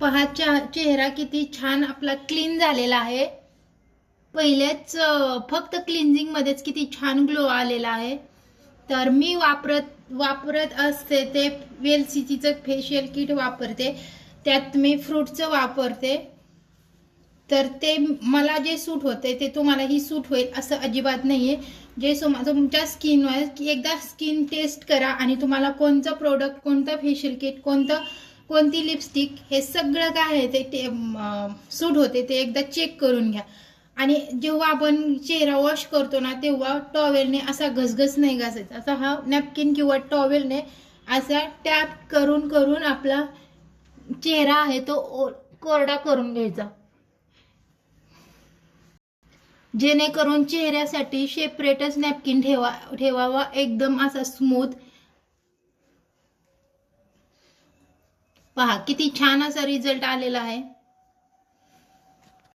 पहा चेहरा किती छान आपला क्लीन झालेला आहे। पहिलेच फक्त क्लिन्झिंग मध्येच किती छान ग्लो आलेला आहे। तर मी वापरत असते ते वेलसीचं फेशियल किट वापरते, त्यात मी फ्रूटचं वापरते। तर ते मला जे सूट होते ते तुम्हालाही सूट होईल असं अजिबात नाहीये। जे तुमच्या स्किनवर एकदा स्किन टेस्ट करा आणि तुम्हाला कोणतं प्रोडक्ट, कोणतं फेशियल किट, कोणती लिपस्टिक, हे सगळं काय आहे ते सूट होते ते एकदा चेक करून घ्या। आणि जेव्हा आपण चेहरा वॉश करतो ना तेव्हा टॉवेलने असा घसघस नाही घासायचा, असा हा नॅपकिन किंवा टॉवेलने असा टॅप करून करून आपला चेहरा आहे तो कोरडा करून घ्यायचा, जेणेकरून चेहऱ्यासाठी सेपरेटच नॅपकिन ठेवावा, एकदम असा स्मूथ। पहा किती छान असा रिझल्ट आलेला आहे।